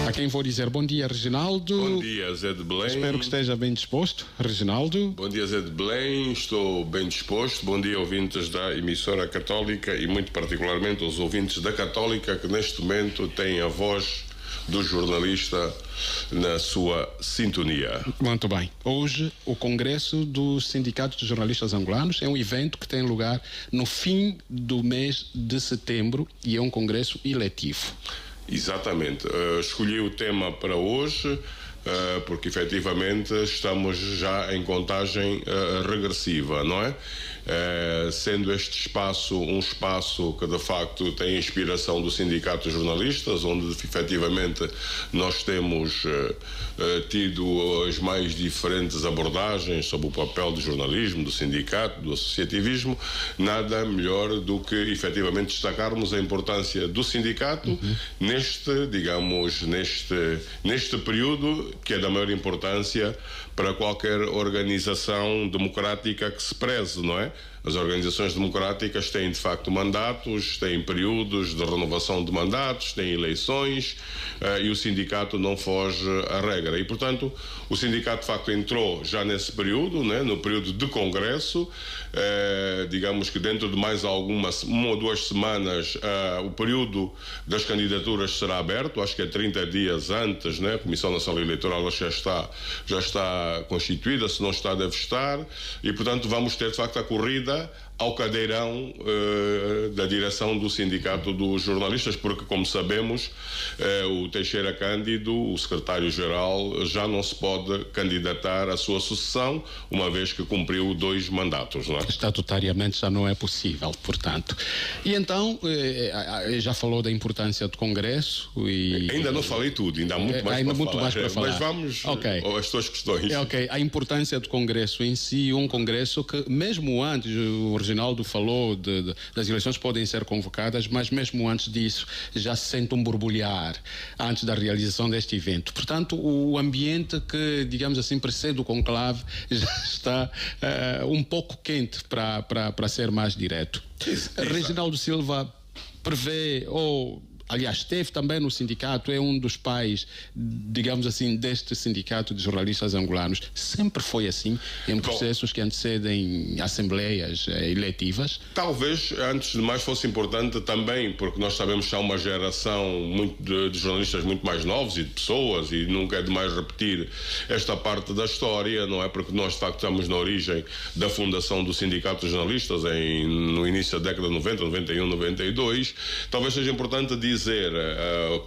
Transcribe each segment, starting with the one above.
A quem vou dizer bom dia, Reginaldo. Bom dia, Zé de Belém. Espero que esteja bem disposto, Reginaldo. Bom dia, Zé de Belém. Estou bem disposto. Bom dia, ouvintes da emissora Católica e muito particularmente os ouvintes da Católica que neste momento têm a voz do jornalista na sua sintonia. Muito bem. Hoje, o Congresso dos Sindicatos de Jornalistas Angolanos é um evento que tem lugar no fim do mês de setembro e é um congresso eletivo. Exatamente. Escolhi o tema para hoje porque efetivamente estamos já em contagem regressiva, não é? Sendo este espaço um espaço que de facto tem inspiração do Sindicato de Jornalistas, onde efetivamente nós temos tido as mais diferentes abordagens sobre o papel do jornalismo, do sindicato, do associativismo, nada melhor do que efetivamente destacarmos a importância do sindicato neste período que é da maior importância para qualquer organização democrática que se preze, não é? As organizações democráticas têm de facto mandatos, têm períodos de renovação de mandatos, têm eleições e o sindicato não foge à regra. E, portanto, o sindicato de facto entrou já nesse período, né, no período de congresso, digamos que dentro de mais uma ou duas semanas o período das candidaturas será aberto, acho que é 30 dias antes, né, a Comissão Nacional Eleitoral já está constituída, se não está deve estar, e portanto vamos ter de facto a corrida ao cadeirão da direção do Sindicato dos Jornalistas, porque, como sabemos, o Teixeira Cândido, o secretário-geral, já não se pode candidatar à sua sucessão, uma vez que cumpriu 2 mandatos, não é? Estatutariamente já não é possível, portanto. E então, já falou da importância do Congresso e... Ainda não falei tudo, ainda há muito mais para falar. Mas vamos às tuas questões. A importância do Congresso em si, um Congresso que, mesmo antes, o Reginaldo falou das eleições podem ser convocadas, mas mesmo antes disso já se sente um borbulhar antes da realização deste evento. Portanto, o ambiente que, digamos assim, precede o conclave já está um pouco quente para ser mais direto. Reginaldo Silva prevê aliás, esteve também no sindicato, é um dos pais, digamos assim, deste sindicato de jornalistas angolanos. Sempre foi assim, em processos que antecedem assembleias eletivas? Talvez, antes de mais, fosse importante também, porque nós sabemos que há uma geração de jornalistas muito mais novos e de pessoas, e nunca é demais repetir esta parte da história, não é? Porque nós, de facto, estamos na origem da fundação do Sindicato de Jornalistas, no início da década de 90, 91, 92. Talvez seja importante dizer,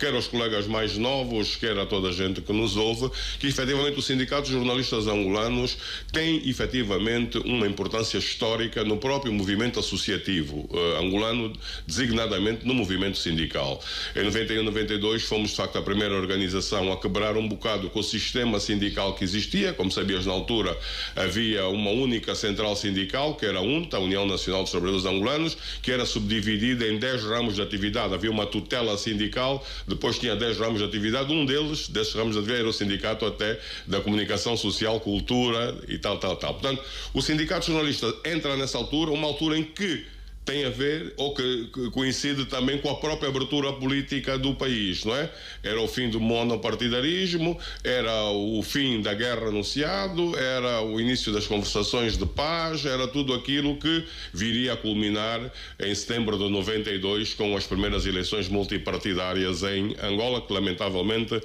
quer aos colegas mais novos, quer a toda a gente que nos ouve, que efetivamente o Sindicato de Jornalistas Angolanos tem efetivamente uma importância histórica no próprio movimento associativo angolano, designadamente no movimento sindical. Em 91, 92 fomos de facto a primeira organização a quebrar um bocado com o sistema sindical que existia. Como sabias, na altura havia uma única central sindical, que era a UNTA, a União Nacional dos Trabalhadores Angolanos, que era subdividida em 10 ramos de atividade. Havia uma tutela sindical, depois tinha 10 ramos de atividade, um desses ramos de atividade era o sindicato até da comunicação social, cultura e tal. Portanto, o sindicato jornalista entra nessa altura, uma altura em que tem a ver, ou que coincide também com a própria abertura política do país, não é? Era o fim do monopartidarismo, era o fim da guerra anunciado, era o início das conversações de paz, era tudo aquilo que viria a culminar em setembro de 92 com as primeiras eleições multipartidárias em Angola, que lamentavelmente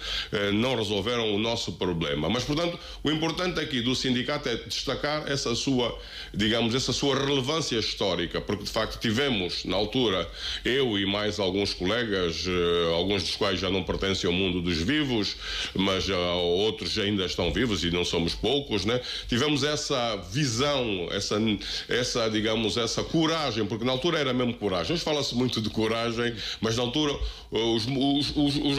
não resolveram o nosso problema. Mas, portanto, o importante aqui do sindicato é destacar essa sua relevância histórica, porque de facto tivemos, na altura, eu e mais alguns colegas, alguns dos quais já não pertencem ao mundo dos vivos, mas outros ainda estão vivos e não somos poucos, né? Tivemos essa visão, essa coragem, porque na altura era mesmo coragem. Hoje fala-se muito de coragem, mas na altura os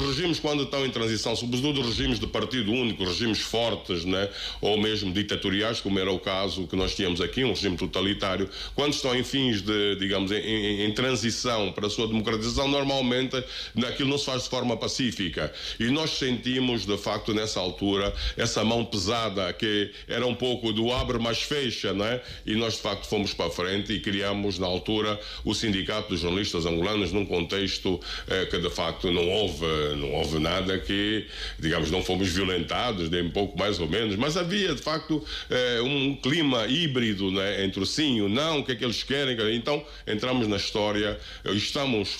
regimes, quando estão em transição, sobretudo regimes de partido único, regimes fortes, né? Ou mesmo ditatoriais, como era o caso que nós tínhamos aqui, um regime totalitário, quando estão em fins digamos, em transição para a sua democratização, normalmente aquilo não se faz de forma pacífica. E nós sentimos, de facto, nessa altura, essa mão pesada que era um pouco do abre mas fecha, não é? E nós, de facto, fomos para a frente e criamos, na altura, o Sindicato dos Jornalistas Angolanos num contexto que, de facto, não houve houve nada que, digamos, não fomos violentados, nem um pouco mais ou menos, mas havia, de facto, um clima híbrido, né, entre o sim e o não, o que é que eles querem. Então, entramos na história,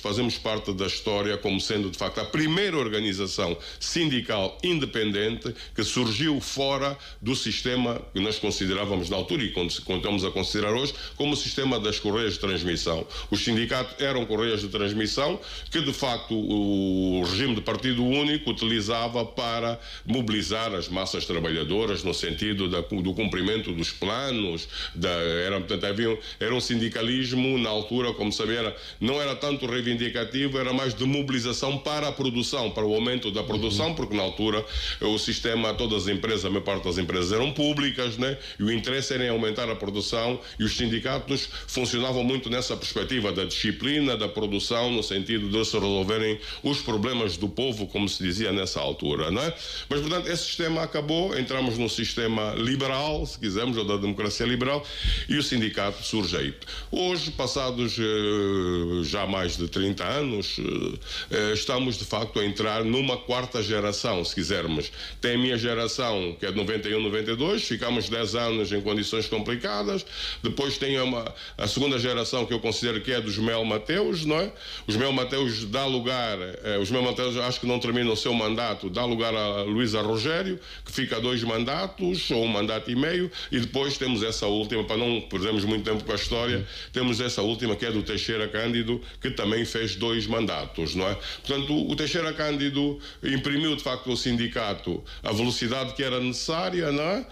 fazemos parte da história como sendo, de facto, a primeira organização sindical independente que surgiu fora do sistema que nós considerávamos na altura e continuamos a considerar hoje como o sistema das correias de transmissão. Os sindicatos eram correias de transmissão que, de facto, o regime de partido único utilizava para mobilizar as massas trabalhadoras no sentido do cumprimento dos planos. Era um sindicalismo, na altura, como sabia, não era tanto reivindicativo, era mais de mobilização para a produção, para o aumento da produção, porque na altura o sistema, todas as empresas, a maior parte das empresas eram públicas, né? E o interesse era em aumentar a produção, e os sindicatos funcionavam muito nessa perspectiva da disciplina, da produção, no sentido de se resolverem os problemas do povo, como se dizia nessa altura, não é? Mas, portanto, esse sistema acabou, entramos num sistema liberal, se quisermos, ou da democracia liberal, e o sindicato surge aí. Hoje, passados já mais de 30 anos, estamos, de facto, a entrar numa quarta geração, se quisermos. Tem a minha geração, que é de 91, 92, ficamos 10 anos em condições complicadas. Depois tem a segunda geração, que eu considero que é dos Mel Mateus, não é? Os Mel Mateus dá lugar, os Mel Mateus acho que não terminam o seu mandato, dá lugar a Luísa Rogério, que fica 2 mandatos, ou 1 mandato e meio, e depois temos essa última, para não perdermos muito tempo com a história, temos essa última que é do Teixeira Cândido, que também fez 2 mandatos, não é? Portanto, o Teixeira Cândido imprimiu, de facto, ao sindicato a velocidade que era necessária, não é?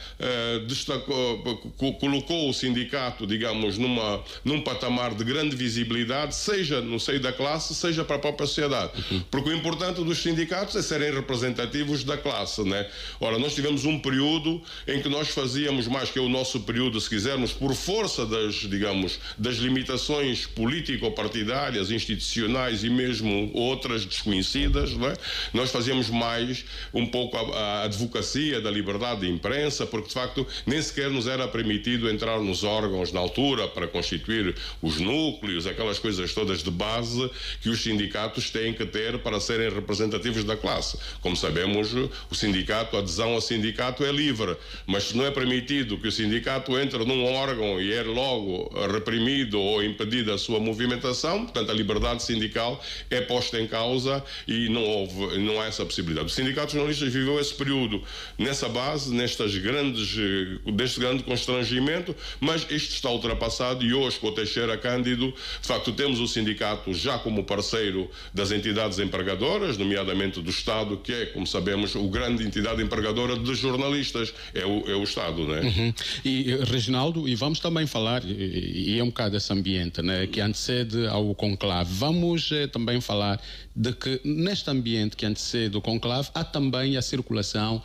Colocou o sindicato, digamos, num patamar de grande visibilidade, seja no seio da classe, seja para a própria sociedade. Porque o importante dos sindicatos é serem representativos da classe, né? Ora, nós tivemos um período em que nós fazíamos mais, que é o nosso período, se quisermos, por força das limitações político-partidárias, institucionais e mesmo outras desconhecidas, não é? Nós fazíamos mais um pouco a advocacia da liberdade de imprensa, porque de facto nem sequer nos era permitido entrar nos órgãos na altura para constituir os núcleos, aquelas coisas todas de base que os sindicatos têm que ter para serem representativos da classe. Como sabemos, a adesão ao sindicato é livre, mas se não é permitido que o sindicato entre num órgão e é logo reprimido ou impedido a sua movimentação, portanto a liberdade sindical é posta em causa e não há essa possibilidade. O Sindicato dos Jornalistas viveu esse período nessa base, deste grande constrangimento, mas isto está ultrapassado e hoje, com o Teixeira Cândido, de facto temos o sindicato já como parceiro das entidades empregadoras, nomeadamente do Estado, que é, como sabemos, a grande entidade empregadora de jornalistas, é o Estado, não é? E, Reginaldo, e vamos também falar, e é um bocado desse ambiente, né, que antecede ao conclave, vamos também falar de que neste ambiente que antecede o conclave há também a circulação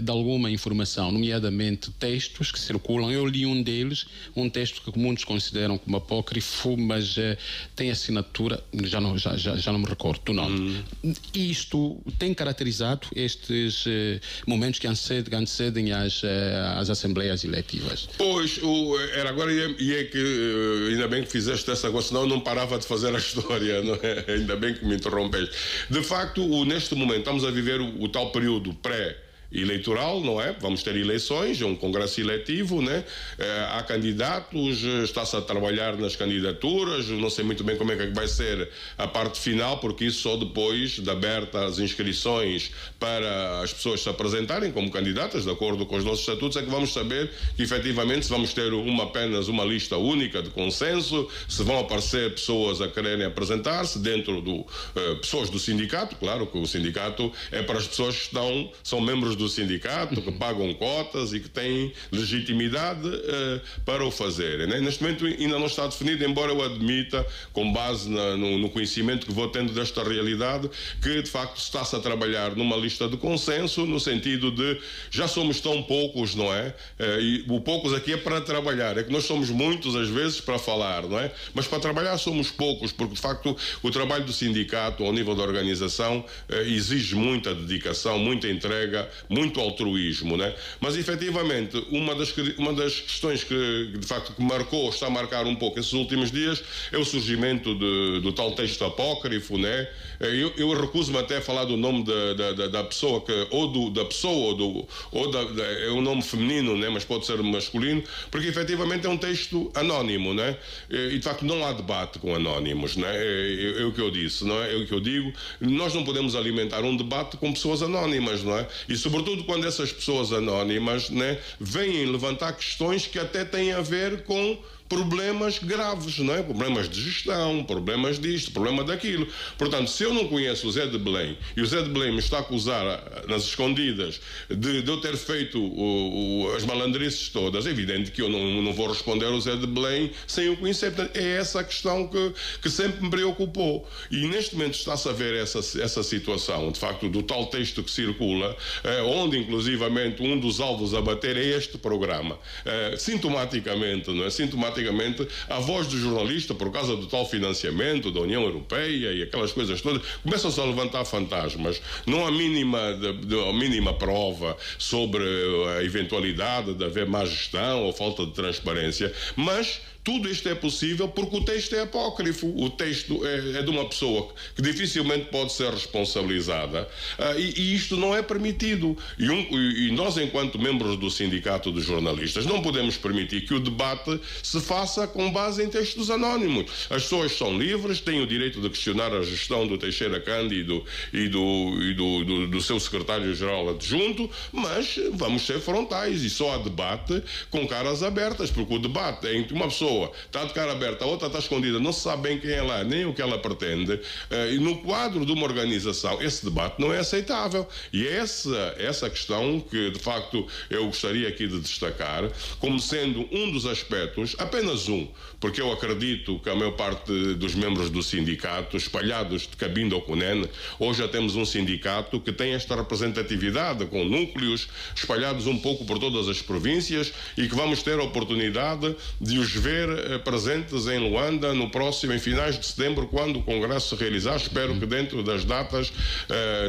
de alguma informação, nomeadamente textos que circulam. Eu li um deles, um texto que muitos consideram como apócrifo, mas tem assinatura, já não me recordo do nome. Isto tem caracterizado estes momentos que antecedem às assembleias eletivas. Pois, era agora, e é que ainda bem que fizeste essa coisa, senão eu não parava de fazer a história, não é? Ainda bem que me interrompeste. De facto, neste momento estamos a viver o tal período pré-eleitoral, não é? Vamos ter eleições, um congresso eletivo, né? Há candidatos, está-se a trabalhar nas candidaturas, não sei muito bem como é que vai ser a parte final, porque isso só depois de aberta as inscrições para as pessoas se apresentarem como candidatas, de acordo com os nossos estatutos, é que vamos saber que efetivamente se vamos ter apenas uma lista única de consenso, se vão aparecer pessoas a quererem apresentar-se dentro pessoas do sindicato, claro que o sindicato é para as pessoas que são membros do sindicato, que pagam cotas e que têm legitimidade para o fazerem, né? Neste momento ainda não está definido, embora eu admita, com base no conhecimento que vou tendo desta realidade, que de facto está-se a trabalhar numa lista de consenso, no sentido de já somos tão poucos, não é? E o poucos aqui é para trabalhar, é que nós somos muitos às vezes para falar, não é? Mas para trabalhar somos poucos, porque de facto o trabalho do sindicato ao nível da organização exige muita dedicação, muita entrega muito altruísmo, né? Mas efetivamente uma das questões que de facto que marcou, está a marcar um pouco esses últimos dias é o surgimento do tal texto apócrifo, né? Eu recuso-me até a falar do nome da pessoa que é um nome feminino, né? Mas pode ser masculino, porque efetivamente é um texto anónimo, né? E de facto não há debate com anónimos, né? É o que eu disse, não é? É o que eu digo. Nós não podemos alimentar um debate com pessoas anónimas, não é? E sobretudo quando essas pessoas anónimas, né, vêm levantar questões que até têm a ver com problemas graves, não é? Problemas de gestão, problemas disto, problema daquilo. Portanto, se eu não conheço o Zé de Belém e o Zé de Belém me está a acusar nas escondidas de eu ter feito as malandrices todas, é evidente que eu não vou responder ao Zé de Belém sem o conhecer. Portanto, é essa a questão que sempre me preocupou. E neste momento está-se a ver essa situação, de facto, do tal texto que circula, onde inclusivamente um dos alvos a bater é este programa. Sintomaticamente, não é? Sintomaticamente, a voz do jornalista, por causa do tal financiamento da União Europeia e aquelas coisas todas, começam-se a levantar fantasmas. Não há mínima prova sobre a eventualidade de haver má gestão ou falta de transparência, mas tudo isto é possível porque o texto é apócrifo. O texto é de uma pessoa que dificilmente pode ser responsabilizada, e isto não é permitido. E nós, enquanto membros do Sindicato dos Jornalistas, não podemos permitir que o debate se faça com base em textos anónimos. As pessoas são livres, têm o direito de questionar a gestão do Teixeira Cândido e do seu secretário-geral adjunto, mas vamos ser frontais e só há debate com caras abertas, porque o debate é entre uma pessoa está de cara aberta, a outra está escondida, não se sabe bem quem é lá, nem o que ela pretende, e no quadro de uma organização esse debate não é aceitável. E é essa questão que de facto eu gostaria aqui de destacar como sendo um dos aspectos, apenas um, porque eu acredito que a maior parte dos membros do sindicato, espalhados de Cabinda ao Cunene, hoje já temos um sindicato que tem esta representatividade, com núcleos espalhados um pouco por todas as províncias, e que vamos ter a oportunidade de os ver presentes em Luanda em finais de setembro, quando o Congresso se realizar. Espero que dentro das datas,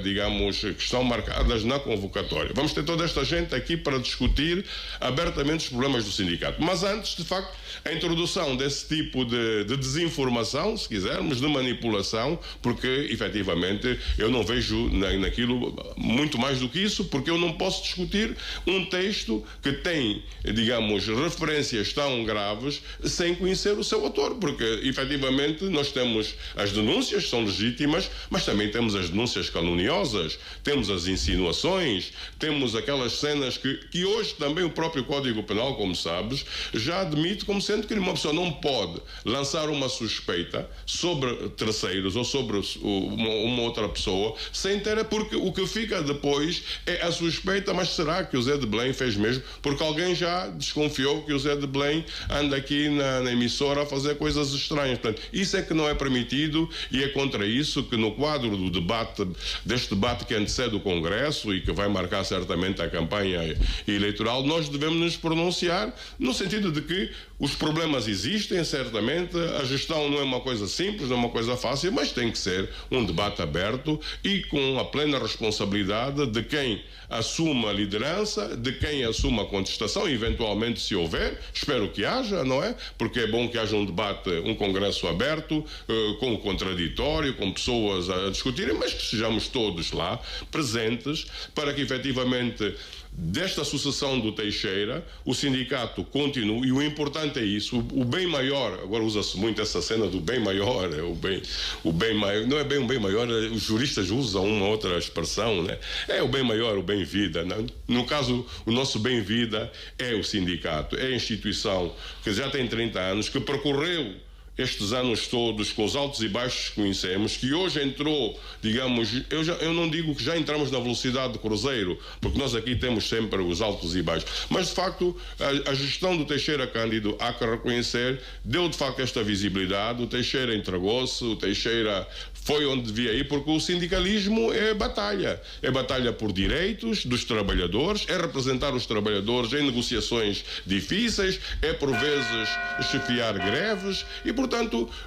digamos, que estão marcadas na convocatória. Vamos ter toda esta gente aqui para discutir abertamente os problemas do sindicato. Mas antes, de facto, a introdução desse tipo de desinformação, se quisermos, de manipulação, porque, efetivamente, eu não vejo naquilo muito mais do que isso, porque eu não posso discutir um texto que tem, digamos, referências tão graves sem conhecer o seu autor, porque efetivamente nós temos as denúncias que são legítimas, mas também temos as denúncias caluniosas, temos as insinuações, temos aquelas cenas que hoje também o próprio Código Penal, como sabes, já admite como sendo que uma pessoa não pode lançar uma suspeita sobre terceiros ou sobre uma outra pessoa sem ter, porque o que fica depois é a suspeita, mas será que o Zé de Belém fez mesmo? Porque alguém já desconfiou que o Zé de Belém anda aqui na emissora a fazer coisas estranhas. Portanto, isso é que não é permitido, e é contra isso que no quadro do debate, deste debate que antecede o Congresso e que vai marcar certamente a campanha eleitoral, nós devemos nos pronunciar no sentido de que os problemas existem, certamente, a gestão não é uma coisa simples, não é uma coisa fácil, mas tem que ser um debate aberto e com a plena responsabilidade de quem assuma a liderança, de quem assuma a contestação, eventualmente, se houver, espero que haja, não é? Porque é bom que haja um debate, um congresso aberto, com o contraditório, com pessoas a discutirem, mas que sejamos todos lá, presentes, para que efetivamente desta sucessão do Teixeira o sindicato continue, e o importante é isso, o bem maior. Agora usa-se muito essa cena do bem maior, o bem maior, não é bem um bem maior, os juristas usam uma outra expressão, né? É o bem maior, o bem-vida, né? No caso, o nosso bem-vida é o sindicato, é a instituição que já tem 30 anos, que percorreu estes anos todos, com os altos e baixos que conhecemos, que hoje entrou, digamos, eu não digo que já entramos na velocidade do cruzeiro, porque nós aqui temos sempre os altos e baixos, mas de facto a gestão do Teixeira Cândido, há que reconhecer, deu de facto esta visibilidade. O Teixeira entregou-se, o Teixeira foi onde devia ir, porque o sindicalismo é batalha por direitos dos trabalhadores, é representar os trabalhadores em negociações difíceis, é por vezes chefiar greves, e portanto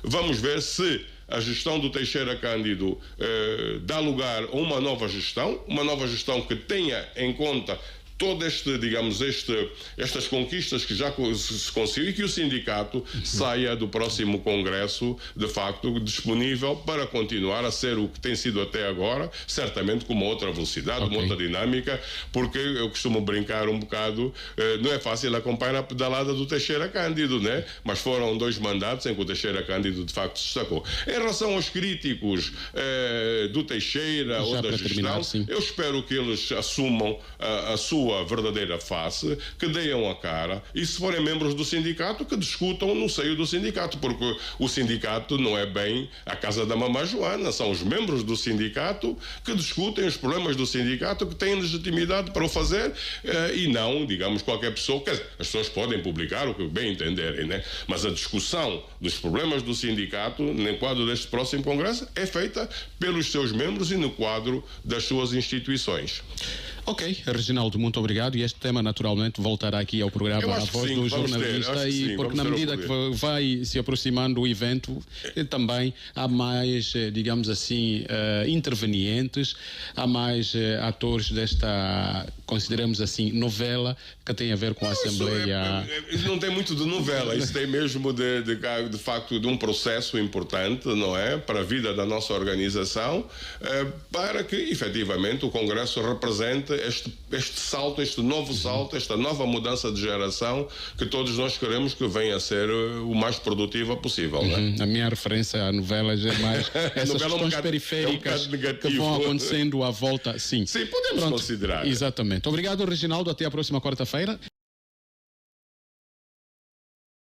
vamos ver se a gestão do Teixeira Cândido dá lugar a uma nova gestão que tenha em conta todo estas conquistas que já se conseguiu, e que o sindicato saia do próximo congresso, de facto, disponível para continuar a ser o que tem sido até agora, certamente com uma outra velocidade, uma outra dinâmica, porque eu costumo brincar um bocado, não é fácil acompanhar a pedalada do Teixeira Cândido, né? Mas foram 2 mandatos em que o Teixeira Cândido, de facto, se destacou. Em relação aos críticos do Teixeira ou da gestão, eu espero que eles assumam a sua verdadeira face, que deem a cara, e se forem membros do sindicato, que discutam no seio do sindicato, porque o sindicato não é bem a casa da mamã Joana, são os membros do sindicato que discutem os problemas do sindicato, que têm legitimidade para o fazer, e não, digamos, qualquer pessoa. Quer dizer, as pessoas podem publicar o que bem entenderem, né? Mas a discussão dos problemas do sindicato, no quadro deste próximo congresso, é feita pelos seus membros e no quadro das suas instituições. Ok, Reginaldo, muito obrigado. E este tema, naturalmente, voltará aqui ao programa A Voz do Jornalista, porque na medida que vai se aproximando o evento, também há mais, digamos assim, intervenientes, há mais atores desta, consideramos assim, novela, que tem a ver com a Assembleia. Isso não tem muito de novela, isso tem mesmo de facto de um processo importante, não é? Para a vida da nossa organização, para que efetivamente o Congresso represente este salto, este novo salto, esta nova mudança de geração que todos nós queremos que venha a ser o mais produtiva possível. Né? A minha referência a novelas é mais essas questões periféricas que vão acontecendo à volta. Sim, podemos considerar. Exatamente. Obrigado, Reginaldo. Até a próxima quarta-feira.